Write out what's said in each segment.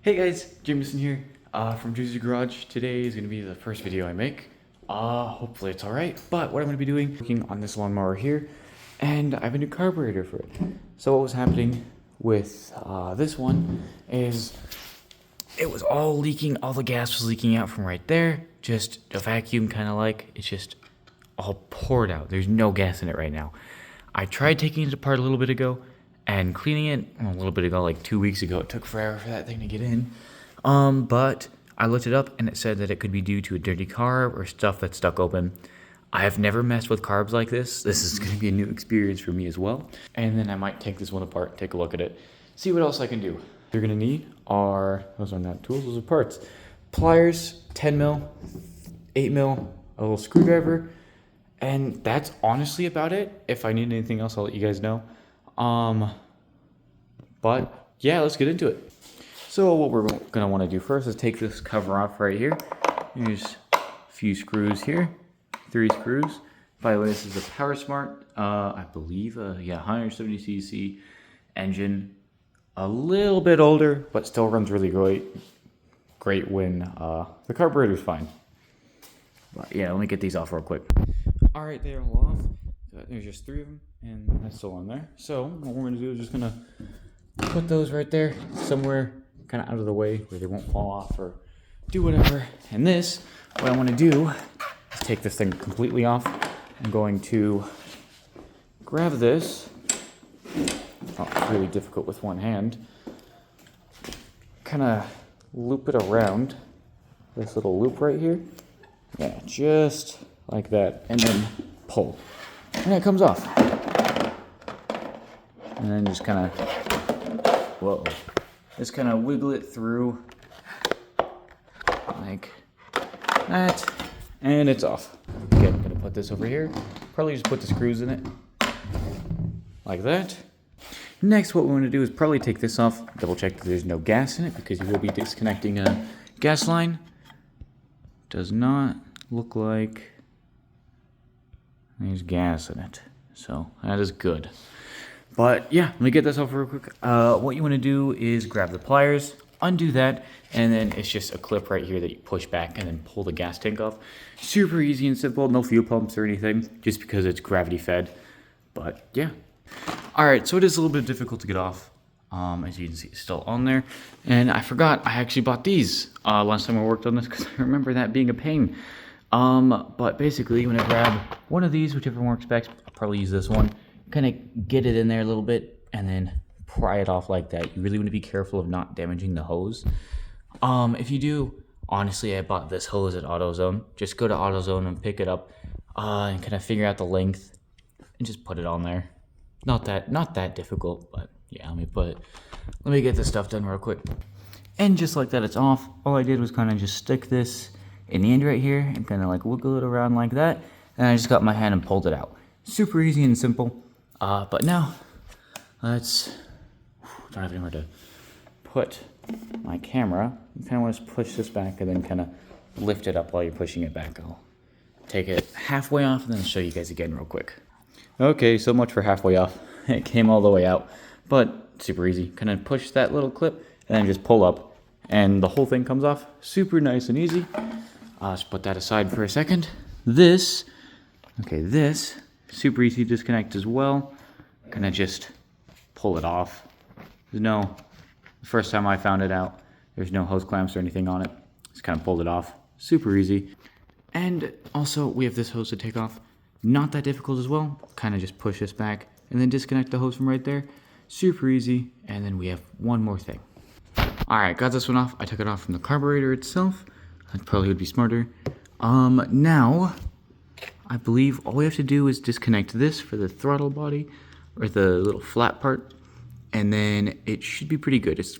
Hey guys, Jameson here from Juicy Garage. Today is going to be the first video I make. Hopefully it's alright, but what I'm going to be doing, working on this lawnmower here, and I have a new carburetor for it. So what was happening with this one is it was all leaking, all the gas was leaking out from right there, just a vacuum kind of like, it's just all poured out. There's no gas in it right now. I tried taking it apart a little bit ago, and cleaning it a little bit ago, like 2 weeks ago. It took forever for that thing to get in. But I looked it up and it said that it could be due to a dirty carb or stuff that's stuck open. I have never messed with carbs like this. This is going to be a new experience for me as well. And then I might take this one apart, take a look at it, see what else I can do. What you're going to need are, those are not tools, those are parts. Pliers, 10 mil, 8 mil, a little screwdriver, and that's honestly about it. If I need anything else, I'll let you guys know. But yeah, let's get into it. So what we're gonna want to do first is take this cover off right here. There's a few screws here, 3 screws. By the way, this is a Powersmart, I believe, 170cc engine. A little bit older, but still runs really great when the carburetor's fine. But yeah, let me get these off real quick. All right, they're all off. There's just 3 of them, and that's still on there. So what we're gonna do is just gonna put those right there, somewhere kind of out of the way where they won't fall off or do whatever. And this, what I want to do is take this thing completely off. I'm going to grab this. It's really difficult with one hand. Kind of loop it around this little loop right here. Yeah, just like that, and then pull. And it comes off. And then just kind of, just kind of wiggle it through like that, and it's off. Okay, I'm gonna put this over here. Probably just put the screws in it, like that. Next, what we want to do is probably take this off, double check that there's no gas in it, because you will be disconnecting a gas line. Does not look like there's gas in it, so that is good. But yeah, let me get this off real quick. What you want to do is grab the pliers, undo that, and then it's just a clip right here that you push back and then pull the gas tank off. Super easy and simple, no fuel pumps or anything, just because it's gravity fed. But yeah. Alright, so it is a little bit difficult to get off. As you can see, it's still on there. And I forgot, I actually bought these last time I worked on this, because I remember that being a pain. But basically, you want to grab one of these, whichever one works best. I'll probably use this one. Kind of get it in there a little bit, and then pry it off like that. You really want to be careful of not damaging the hose. If you do, honestly, I bought this hose at AutoZone. Just go to AutoZone and pick it up, and kind of figure out the length, and just put it on there. Not that difficult, but yeah, let me get this stuff done real quick. And just like that, it's off. All I did was kind of just stick this in the end right here and kind of like wiggle it around like that, and I just got my hand and pulled it out. Super easy and simple. But now don't have anywhere to put my camera. You kind of want to push this back and then kind of lift it up while you're pushing it back. I'll take it halfway off and then show you guys again real quick. Okay, so much for halfway off. It came all the way out, but super easy. Kind of push that little clip and then just pull up, and the whole thing comes off. Super nice and easy. Let's put that aside for a second. This, super easy to disconnect as well. Kind of just pull it off. The first time I found it out, there's no hose clamps or anything on it. Just kind of pulled it off. Super easy. And also, we have this hose to take off. Not that difficult as well. Kind of just push this back and then disconnect the hose from right there. Super easy. And then we have one more thing. Alright, got this one off. I took it off from the carburetor itself. That probably would be smarter. Now, I believe all we have to do is disconnect this for the throttle body, or the little flat part, and then it should be pretty good. It's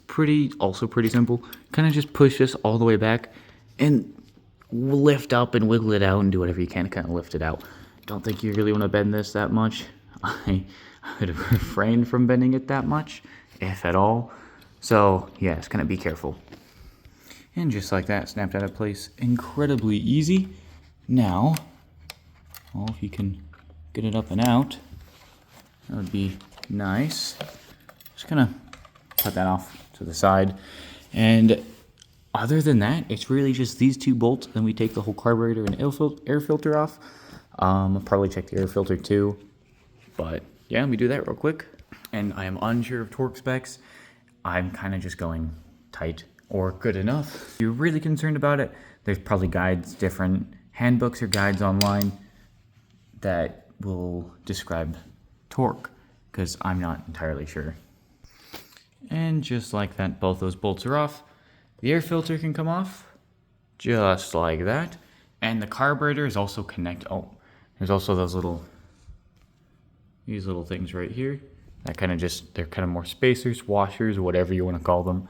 also pretty simple. Kind of just push this all the way back and lift up and wiggle it out and do whatever you can to kind of lift it out. Don't think you really want to bend this that much. I would have refrained from bending it that much, if at all. So yeah, just kind of be careful. And just like that, snapped out of place. Incredibly easy. Now, well, if you can get it up and out, that would be nice. Just gonna put that off to the side. And other than that, it's really just these two bolts. Then we take the whole carburetor and air filter off. I'll probably check the air filter too. But yeah, we do that real quick. And I am unsure of torque specs. I'm kind of just going tight or good enough. If you're really concerned about it, there's probably guides, different handbooks or guides online that will describe torque, because I'm not entirely sure. And just like that, both those bolts are off. The air filter can come off, just like that. And the carburetor is also connected. Oh, there's also these little things right here. That kind of they're kind of more spacers, washers, whatever you want to call them.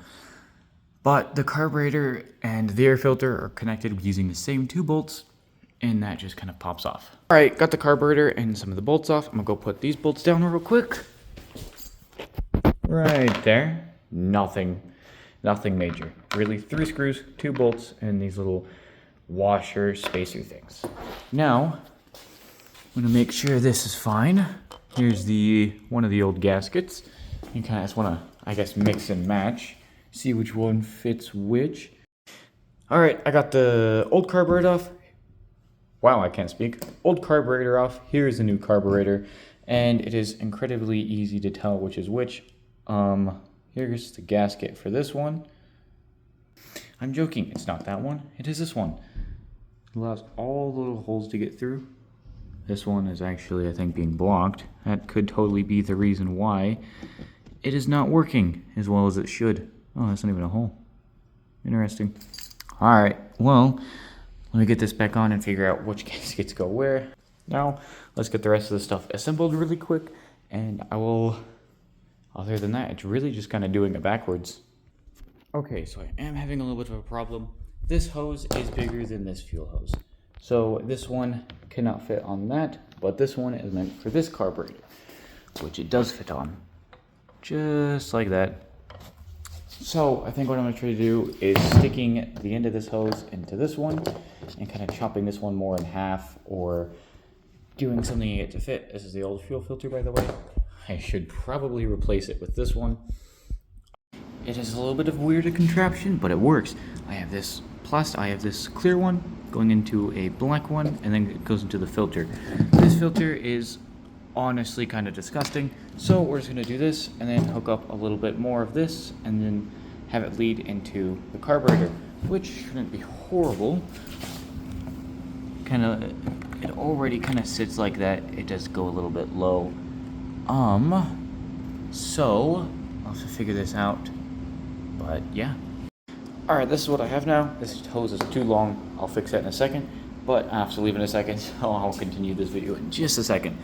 But the carburetor and the air filter are connected using the same two bolts, and that just kind of pops off. All right, got the carburetor and some of the bolts off. I'm gonna go put these bolts down real quick. Right there. Nothing major. Really 3 screws, 2 bolts, and these little washer spacer things. Now, I'm gonna make sure this is fine. Here's one of the old gaskets. You kind of just wanna, I guess, mix and match. See which one fits which. All right, I got the old carburetor off. Wow, I can't speak. Old carburetor off. Here's the new carburetor, and it is incredibly easy to tell which is which. Here's the gasket for this one. I'm joking, it's not that one. It is this one. It allows all the little holes to get through. This one is actually, I think, being blocked. That could totally be the reason why it is not working as well as it should. Oh, that's not even a hole. Interesting. All right, well, let me get this back on and figure out which gaskets go where. Now, let's get the rest of the stuff assembled really quick, and I will, other than that, it's really just kind of doing it backwards. Okay, so I am having a little bit of a problem. This hose is bigger than this fuel hose. So this one cannot fit on that, but this one is meant for this carburetor, which it does fit on. Just like that. So I think what I'm going to try to do is sticking the end of this hose into this one and kind of chopping this one more in half, or doing something to get it to fit. This is the old fuel filter, by the way. I should probably replace it with this one. It is a little bit of a weird contraption, but it works. I have this clear one going into a black one, and then it goes into the filter. This filter is honestly kind of disgusting, so we're just going to do this and then hook up a little bit more of this and then have it lead into the carburetor, which shouldn't be horrible. It already kind of sits like that. It does go a little bit low. So I'll have to figure this out, but yeah. All right, this is what I have now. This hose is too long. I'll fix that in a second, but I have to leave in a second, so I'll continue this video in just a second.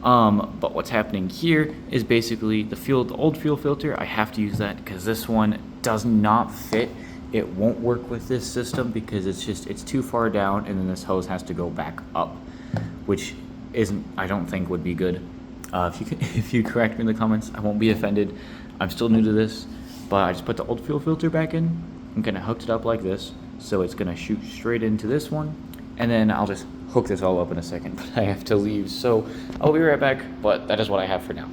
But what's happening here is basically the old fuel filter. I have to use that because this one does not fit. It won't work with this system because it's too far down, and then this hose has to go back up, which I don't think would be good. If you correct me in the comments, I won't be offended. I'm still new to this, but I just put the old fuel filter back in and kind of hooked it up like this, so it's gonna shoot straight into this one, and then I'll just hook this all up in a second, but I have to leave, so I'll be right back, but that is what I have for now.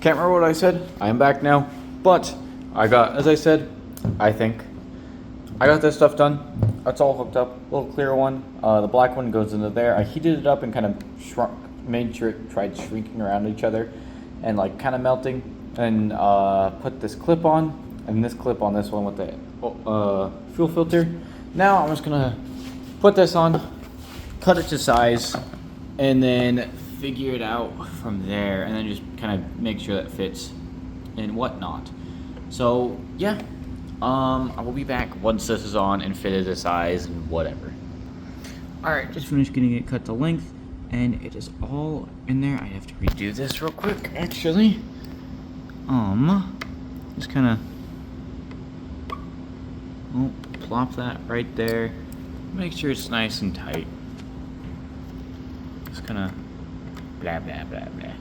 Can't remember what I said. I am back now, but as I said, I think I got this stuff done. It's all hooked up. Little clear one. The black one goes into there. I heated it up and kind of made sure it tried shrinking around each other and like kind of melting, and put this clip on and this clip on this one with the fuel filter. Now I'm just gonna put this on, cut it to size, and then figure it out from there, and then just kind of make sure that fits and whatnot. So yeah, I will be back once this is on and fitted to size and whatever. All right, just finished getting it cut to length, and it is all in there. I have to redo this real quick, actually. Just kind of plop that right there. Make sure it's nice and tight. Just kind of blah, blah, blah, blah.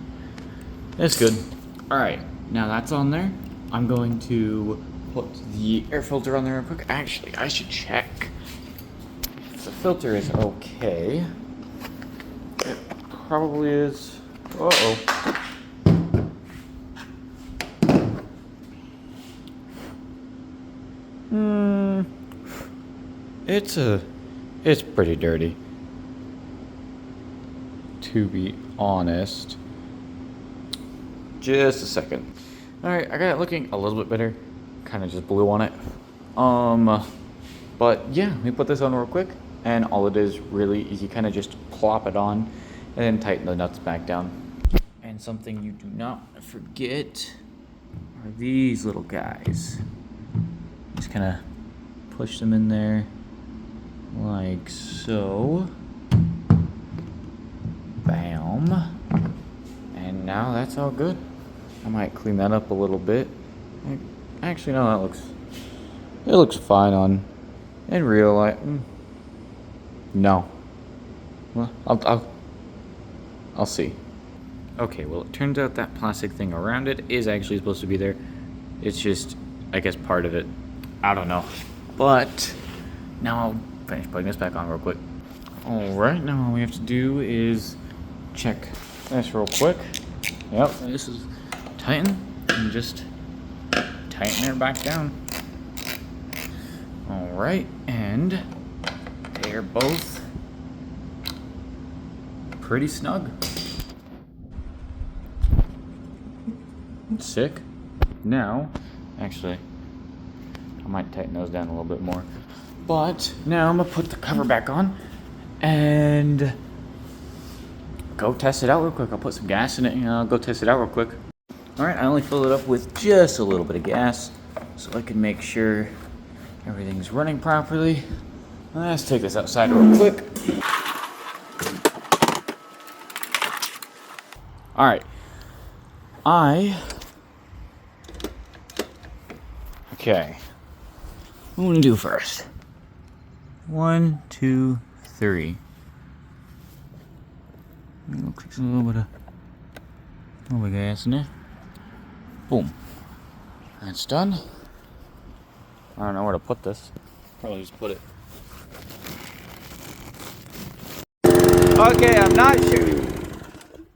That's good. All right, now that's on there. I'm going to put the air filter on there real quick. Actually, I should check if the filter is okay. It probably is. Uh-oh. It's pretty dirty, to be honest. Just a second. Alright, I got it looking a little bit better. Kind of just blew on it. But yeah, let me put this on real quick. And all it is really is you kind of just plop it on and then tighten the nuts back down. And something you do not forget are these little guys. Just kind of push them in there like so. Bam. And now that's all good. I might clean that up a little bit. Actually, no, it looks fine on in real life. No. Well, I'll see. Okay, well, it turns out that plastic thing around it is actually supposed to be there. It's just, I guess, part of it. I don't know. But now I'll finish putting this back on real quick. Alright, now all we have to do is check this real quick. Yep, this is tighten and just tighten her back down. Alright, and they are both pretty snug. Sick. Now, actually, I might tighten those down a little bit more. But now I'm gonna put the cover back on and go test it out real quick. I'll put some gas in it and I'll go test it out real quick. Alright, I only filled it up with just a little bit of gas so I can make sure everything's running properly. Let's take this outside real quick. Alright. Okay. What am I gonna do first? 1, 2, 3. Looks like there's a little bit of gas in there. Boom. That's done. I don't know where to put this. Probably just put it. Okay, I'm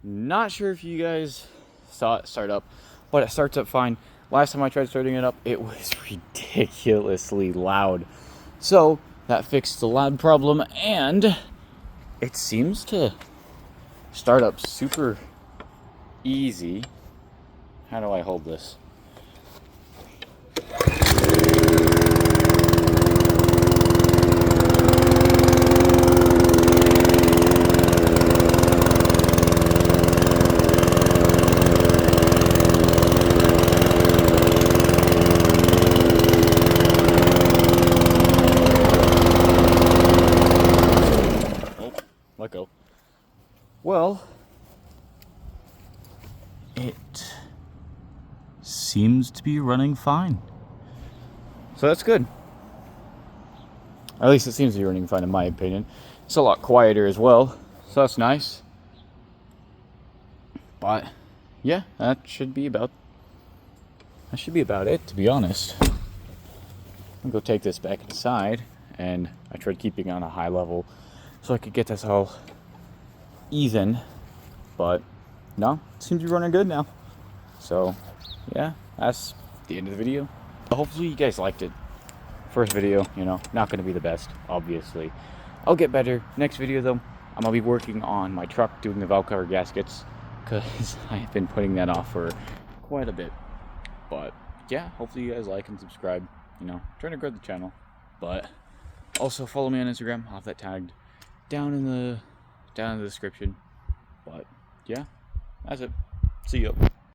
not sure if you guys saw it start up, but it starts up fine. Last time I tried starting it up, it was ridiculously loud. So that fixed the loud problem, and it seems to start up super easy. How do I hold this? Let go. Well, it seems to be running fine. So that's good. At least it seems to be running fine in my opinion. It's a lot quieter as well, so that's nice. But yeah, that should be about it, to be honest. I'll go take this back inside, and I tried keeping it on a high level so I could get this all even, but no, it seems to be running good now. So yeah, that's the end of the video. Hopefully you guys liked it. First video, you know, not going to be the best, obviously. I'll get better. Next video though, I'm going to be working on my truck, doing the valve cover gaskets, because I've been putting that off for quite a bit. But yeah, hopefully you guys like and subscribe. You know, trying to grow the channel. But also follow me on Instagram. I'll have that tagged down in the description. But yeah, that's it. See you.